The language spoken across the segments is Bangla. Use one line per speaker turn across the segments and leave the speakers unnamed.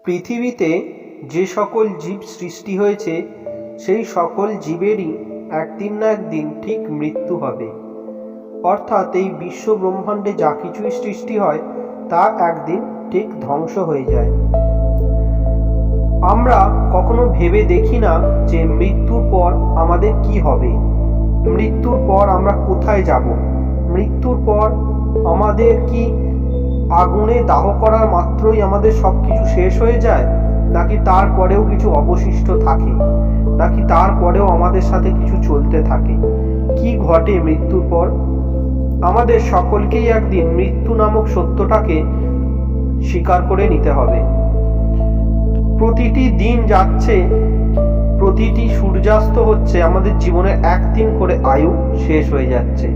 পৃথিবীতে যে সকল জীব সৃষ্টি হয়েছে সেই সকল জীবেরই একদিন না একদিন ঠিক মৃত্যু হবে। অর্থাৎ এই বিশ্ব ব্রহ্মাণ্ডে যা কিছুই সৃষ্টি হয় তা একদিন ঠিক ধ্বংস হয়ে যায়। আমরা কখনো ভেবে দেখি না যে মৃত্যুর পর আমাদের কি হবে, মৃত্যুর পর আমরা কোথায় যাব, মৃত্যুর পর আমাদের কি আগুনে দাহ করার মাত্রই আমাদের সব কিছু শেষ হয়ে যায়, নাকি তারপরেও কিছু অবশিষ্ট থাকে, নাকি তারপরেও আমাদের সাথে কিছু চলতে থাকে। কি ঘটে মৃত্যুর পর? আমাদের সকলকেই একদিন মৃত্যু নামক সত্যটাকে স্বীকার করে নিতে হবে। প্রতিটি দিন যাচ্ছে, প্রতিটি সূর্যাস্ত হচ্ছে, আমাদের জীবনের একদিন করে আয়ু শেষ হয়ে যাচ্ছে।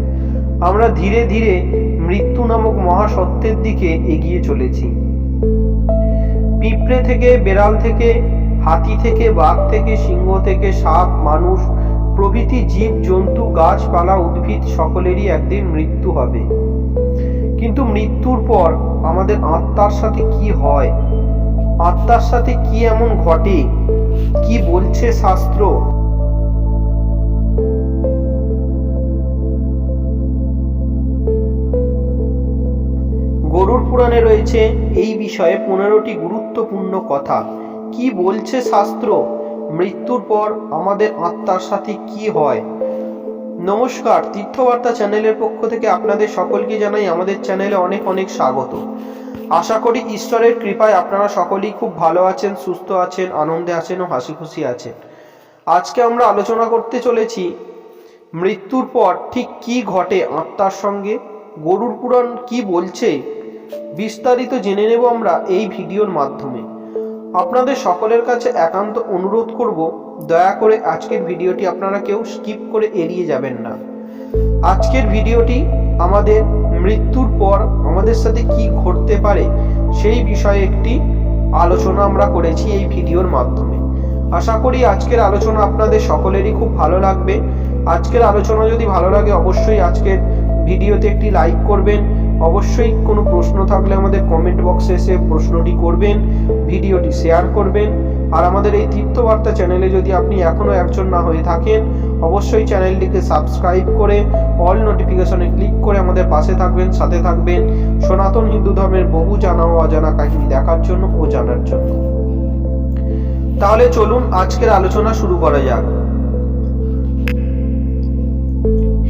আমরা ধীরে ধীরে মৃত্যু নামক মহাসত্যের দিকে এগিয়ে চলেছি। পিঁপড়ে থেকে, বেড়াল থেকে, হাতি থেকে, বাঘ থেকে, সিংহ থেকে, সাপ, মানুষ প্রভৃতি জীব জন্তু, গাছপালা, উদ্ভিদ সকলেরই একদিন মৃত্যু হবে। কিন্তু মৃত্যুর পর আমাদের আত্মার সাথে কি হয়, আত্মার সাথে কি এমন ঘটে, কি বলছে শাস্ত্র? গরুড় পুরাণে রয়েছে এই বিষয়ে 15টি গুরুত্বপূর্ণ কথা। কি বলছে শাস্ত্র? মৃত্যুর পর আমাদের আত্মার সাথে কি হয়? নমস্কার, তীর্থবার্তা চ্যানেলের পক্ষ থেকে আপনাদের সকলকে জানাই আমাদের চ্যানেলে অনেক অনেক স্বাগত। আশা করি ঈশ্বরের কৃপায় আপনারা সকলেই খুব ভালো আছেন, সুস্থ আছেন, আনন্দে আছেন ও হাসি খুশি আছেন। আজকে আমরা আলোচনা করতে চলেছি মৃত্যুর পর ঠিক কি ঘটে আত্মার সঙ্গে। গরুড় পুরাণ কি বলছে বিস্তারিত জেনে নেব আমরা এই ভিডিওর মাধ্যমে। আপনাদের সকলের কাছে একান্ত অনুরোধ করব, দয়া করে আজকের ভিডিওটি আপনারা কেউ স্কিপ করে এড়িয়ে যাবেন না। আজকের ভিডিওটি আমাদের মৃত্যুর পর আমাদের সাথে কি ঘটতে পারে সেই বিষয়ে একটি আলোচনা আমরা করেছি এই ভিডিওর মাধ্যমে। আশা করি আজকের আলোচনা আপনাদের সকলেরই খুব ভালো লাগবে। আজকের আলোচনা যদি ভালো লাগে অবশ্যই আজকের ভিডিওতে একটি লাইক করবেন। অবশ্যই কোনো প্রশ্ন থাকলে আমাদের কমেন্ট বক্সে এসে প্রশ্নটি করবেন, ভিডিওটি শেয়ার করবেন। আর আমাদের এই তীর্থবার্তা চ্যানেলে যদি আপনি এখনো একজন না হয়ে থাকেন, অবশ্যই চ্যানেলটিকে সাবস্ক্রাইব করে অল নোটিফিকেশনে ক্লিক করে আমাদের পাশে থাকবেন, সাথে থাকবেন সনাতন হিন্দু ধর্মের বহু জানা ও অজানা কাহিনী দেখার জন্য ও জানার জন্য। তাহলে চলুন আজকের আলোচনা শুরু করা যাক।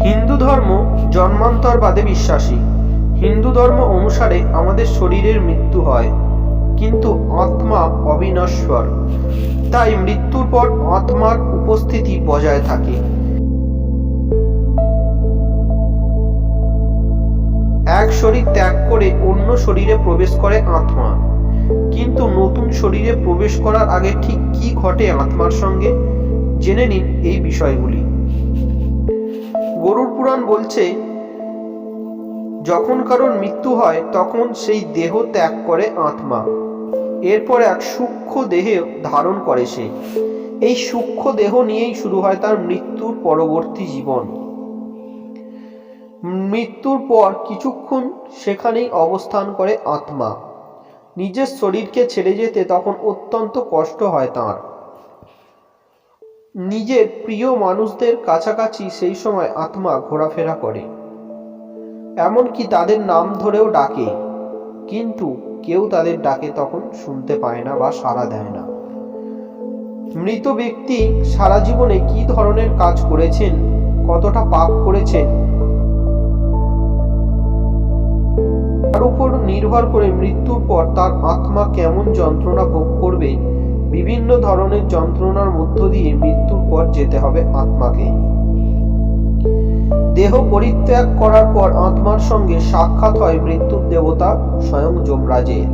হিন্দু ধর্ম জন্মান্তরবাদে বিশ্বাসী। হিন্দু ধর্ম অনুসারে আমাদের শরীরের মৃত্যু হয়, কিন্তু আত্মা অবিনশ্বর। তাই মৃত্যুর পর আত্মার উপস্থিতি বজায় থাকে। এক শরীর ত্যাগ করে অন্য শরীরে প্রবেশ করে আত্মা। কিন্তু নতুন শরীরে প্রবেশ করার আগে ঠিক কি ঘটে আত্মার সঙ্গে, জেনে নিন এই বিষয়গুলি। গরুড় পুরাণ বলছে, যখন কারোর মৃত্যু হয় তখন সেই দেহ ত্যাগ করে আত্মা। এরপর এক সূক্ষ্ম দেহে ধারণ করে সে। এই সূক্ষ্ম দেহ নিয়েই শুরু হয় তার মৃত্যুর পরবর্তী জীবন। মৃত্যুর পর কিছুক্ষণ সেখানেই অবস্থান করে আত্মা। নিজের শরীরকে ছেড়ে যেতে তখন অত্যন্ত কষ্ট হয় তার। নিজের প্রিয় মানুষদের কাছাকাছি সেই সময় আত্মা ঘোরাফেরা করে, এমনকি তাদের নাম ধরেও ডাকে, কিন্তু কেউ তাদের ডাকে তখন শুনতে পায় না বা সাড়া দেয় না। মৃত ব্যক্তি সারা জীবনে কি ধরনের কাজ করেছেন, কতটা পাপ করেছেন, তার উপর নির্ভর করে মৃত্যুর পর তার আত্মা কেমন যন্ত্রণা ভোগ করবে। বিভিন্ন ধরনের যন্ত্রণার মধ্য দিয়ে মৃত্যুর পর যেতে হবে আত্মাকে। দেহ পরিত্যাগ করার পর আত্মার সঙ্গে সাক্ষাৎ হয় মৃত্যুর দেবতা স্বয়ং যমরাজের।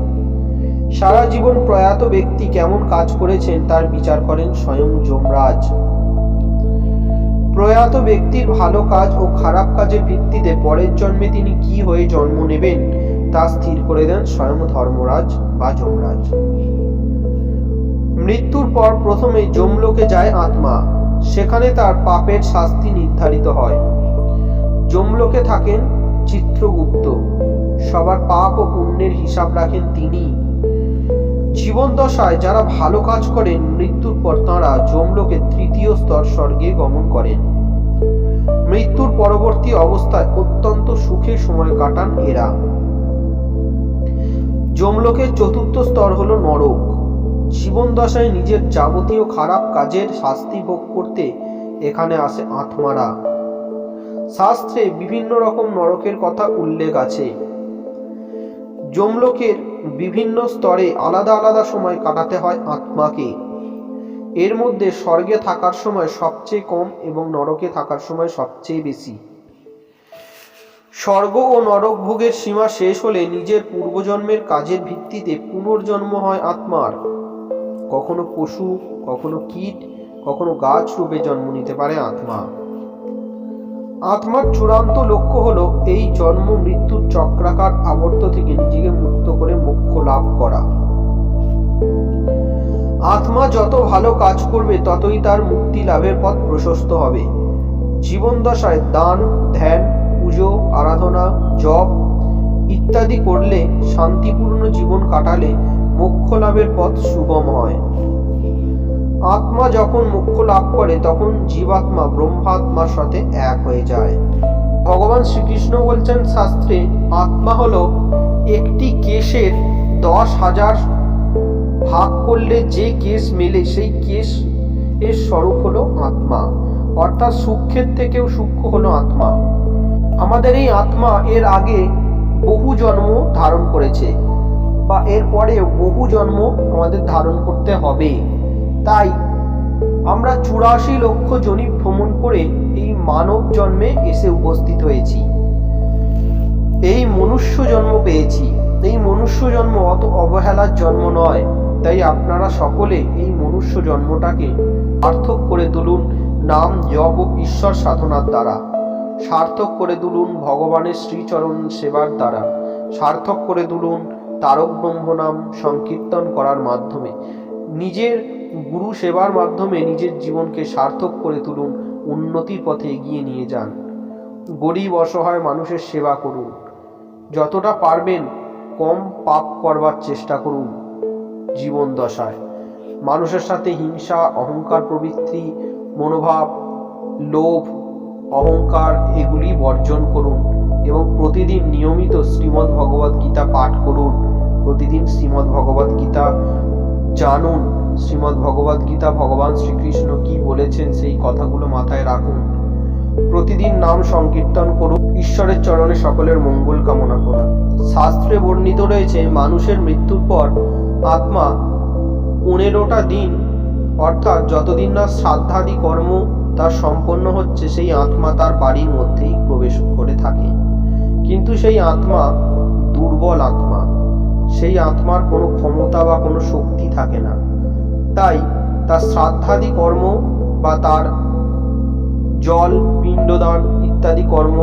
সারা জীবন প্রয়াত ব্যক্তি কেমন কাজ করেছেন তার বিচার করেন স্বয়ং যমরাজ। প্রয়াত ব্যক্তির ভালো কাজ ও খারাপ কাজের ভিত্তিতে পরের জন্মে তিনি কি হয়ে জন্ম নেবেন তা স্থির করে দেন স্বয়ং ধর্মরাজ বা যমরাজ। মৃত্যুর পর প্রথমে যমলোকে যায় আত্মা। সেখানে তার পাপের শাস্তি নির্ধারিত হয়। যমলোকে থাকেন চিত্রগুপ্ত। সবার পাপ ও পুণ্যের হিসাব রাখেন তিনি। জীব জীবন দশায় যারা ভালো কাজ করেন মৃত্যুর পর তাঁরা যমলোকে তৃতীয় স্তর স্বর্গে গমন করেন। মৃত্যুর পরবর্তী অবস্থায় অত্যন্ত সুখে সময় কাটান এরা। যমলোকের চতুর্থ স্তর হলো নরক। জীবন দশায় নিজের যাবতীয় খারাপ কাজের শাস্তি ভোগ করতে এখানে আসে আত্মারা। শাস্ত্রে বিভিন্ন রকম নরকের কথা উল্লেখ আছে। যমলোকের বিভিন্ন স্তরে আলাদা আলাদা সময় কাটাতে হয় আত্মাকে। এর মধ্যে স্বর্গে থাকার সময় সবচেয়ে কম এবং নরকে থাকার সময় সবচেয়ে বেশি। স্বর্গ ও নরক ভোগের সীমা শেষ হলে নিজের পূর্বজন্মের কাজের ভিত্তিতে পুনর্জন্ম হয় আত্মার। কখনো পশু, কখনো কীট, কখনো গাছ রূপে জন্ম নিতে পারে আত্মা। আত্মার চূড়ান্ত লক্ষ্য হলো এই জন্ম মৃত্যুর চক্রাকার আবর্ত থেকে নিজেকে মুক্ত করে মোক্ষ লাভ করা। আত্মা যত ভালো কাজ করবে ততই তার মুক্তি লাভের পথ প্রশস্ত হবে। জীবন দশায় দান, ধ্যান, পুজো, আরাধনা, জপ ইত্যাদি করলে, শান্তিপূর্ণ জীবন কাটালে মোক্ষ লাভের পথ সুগম হয়। আত্মা যখন মোক্ষ লাভ করে তখন জীবাত্মা ব্রহ্মাত্মার সাথে এক হয়ে যায়। ভগবান শ্রীকৃষ্ণ বলছেন শাস্ত্রে, আত্মা হলো একটি কেশের 10,000 ভাগ করলে যে কেশ মেলে সেই কেশ এর স্বরূপ হলো আত্মা। অর্থাৎ সূক্ষ্মের থেকেও সূক্ষ্ম হলো আত্মা। আমাদের এই আত্মা এর আগে বহু জন্ম ধারণ করেছে বা এর পরেও বহু জন্ম আমাদের ধারণ করতে হবে। তাই আমরা 84 লক্ষ যোনি ভ্রমণ করে এই মানব জন্মে এসে উপস্থিত হয়েছি। এই মনুষ্য জন্ম পেয়েছি। এই মনুষ্য জন্ম অত অবহেলার জন্ম নয়। তাই আপনারা সকলে এই মনুষ্য জন্মটাকে সার্থক করে তুলুন নাম জপ ও ঈশ্বর সাধনার দ্বারা, সার্থক করে তুলুন ভগবানের শ্রীচরণ সেবার দ্বারা, সার্থক করে তুলুন তারক ব্রহ্ম নাম সংকীর্তন করার মাধ্যমে, নিজের গুরু সেবার মাধ্যমে নিজের জীবনকে সার্থক করে তুলুন, উন্নতির পথে এগিয়ে নিয়ে যান। গরিব অসহায় মানুষের সেবা করুন। যতটা পারবেন কম পাপ করবার চেষ্টা করুন। জীবন দশায় মানুষের সাথে হিংসা, অহংকার প্রবৃত্তি, মনোভাব, লোভ, অহংকার এগুলি বর্জন করুন এবং প্রতিদিন নিয়মিত শ্রীমদ্ ভগবদ গীতা পাঠ করুন। প্রতিদিন শ্রীমদ্ ভগবদ গীতা জানুন। শ্রীমদ্ ভগবদ গীতা ভগবান শ্রীকৃষ্ণ কি বলেছেন সেই কথাগুলো মাথায় রাখুন। প্রতিদিন নাম সংকীর্তন করুন। ঈশ্বরের চরণে সকলের মঙ্গল কামনা করুন। শাস্ত্রে বর্ণিত রয়েছে মানুষের মৃত্যুর পর আত্মা 15টা দিন অর্থাৎ যতদিন না শ্রাদ্ধাদি কর্ম তার সম্পন্ন হচ্ছে সেই আত্মা তার বাড়ির মধ্যেই প্রবেশ করে থাকে। কিন্তু সেই আত্মা দুর্বল আত্মা। সেই আত্মার কোনো ক্ষমতা বা কোনো শক্তি থাকে না। তাই তার শ্রাদ্ধাদি কর্ম বা তার জল পিণ্ডদান ইত্যাদি কর্ম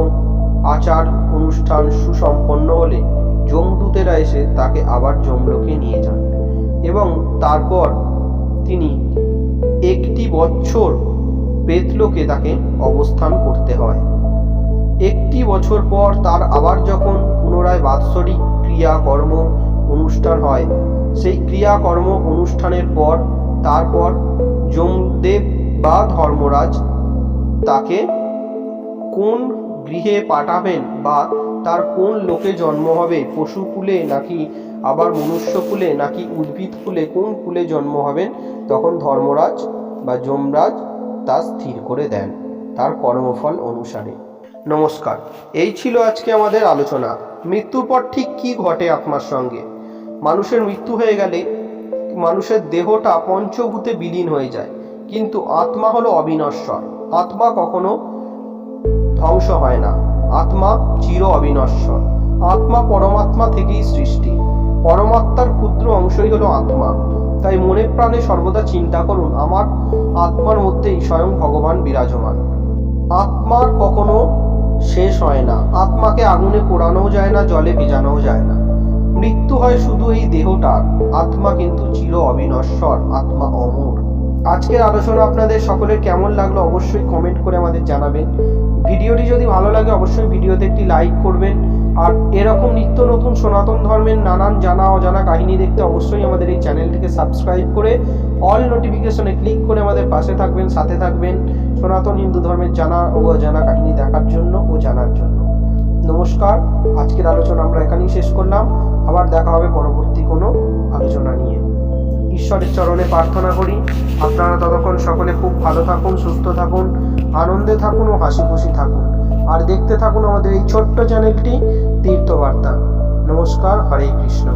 আচার অনুষ্ঠান সুসম্পন্ন হলে যমদূতেরা এসে তাকে আবার যমলোকে নিয়ে যান এবং তারপর তিনি 1 বছর প্রেতলোকে তাকে অবস্থান করতে হয়। 1 বছর পর তার আবার যখন পুনরায় বাৎসরিক ক্রিয়াকর্ম অনুষ্ঠান হয়, সেই ক্রিয়াকর্ম অনুষ্ঠানের পর তারপর যমদেব বা ধর্মরাজ তাকে কোন গৃহে পাঠাবেন বা তার কোন লোকে জন্ম হবে, পশুকুলে নাকি আবার মনুষ্যকুলে নাকি উদ্ভিদ কুলে, কোন কুলে জন্ম হবেন, তখন ধর্মরাজ বা যমরাজ তা স্থির করে দেন তার কর্মফল অনুসারে। নমস্কার, এই ছিল আজকে আমাদের আলোচনা। মৃত্যুর পর ঠিক কি ঘটে আত্মার সঙ্গে। মানুষের মৃত্যু হয়ে গেলে মানুষের দেহটা পঞ্চভূতে বিলীন হয়ে যায়, কিন্তু আত্মা হলো অবিনশ্বর। আত্মা কখনো ধ্বংস হয় না। আত্মা চির অবিনশ্বর। আত্মা পরমাত্মা থেকেই সৃষ্টি। পরমাত্মার ক্ষুদ্র অংশই হলো আত্মা। তাই মনে প্রাণে সর্বদা চিন্তা করুন, আমার আত্মার মধ্যেই স্বয়ং ভগবান বিরাজমান। আত্মার কখনো শেষ হয় না। আত্মাকে আগুনে পোড়ানোও যায় না, জলে ভেজানোও যায় না। মৃত্যু হয় শুধু এই দেহটার, আত্মা কিন্তু চির অবিনশ্বর। আত্মা অমর। আজকের আলোচনা আপনাদের সকলের কেমন লাগলো অবশ্যই কমেন্ট করে আমাদের জানাবেন। ভিডিওটি যদি ভালো লাগে অবশ্যই ভিডিওতে একটি লাইক করবেন আর এরকম নিত্য নতুন সনাতন ধর্মের নানান জানা অজানা কাহিনী দেখতে অবশ্যই আমাদের এই চ্যানেলটিকে সাবস্ক্রাইব করে অল নোটিফিকেশনে ক্লিক করে আমাদের পাশে থাকবেন, সাথে থাকবেন, সনাতন হিন্দু ধর্মের জানা ও অজানা কাহিনী দেখার জন্য ও জানার জন্য। নমস্কার, আজকের আলোচনা আমরা এখানেই শেষ করলাম। আবার দেখা হবে পরবর্তী কোনো আলোচনা নিয়ে। ঈশ্বরের চরণে প্রার্থনা করি আপনারা ততক্ষণ সকলে খুব ভালো থাকুন, সুস্থ থাকুন, আনন্দে থাকুন ও হাসি খুশি থাকুন। আর দেখতে থাকুন আমাদের এই ছোট্ট চ্যানেলটি তীর্থবার্তা। নমস্কার, হরে কৃষ্ণ।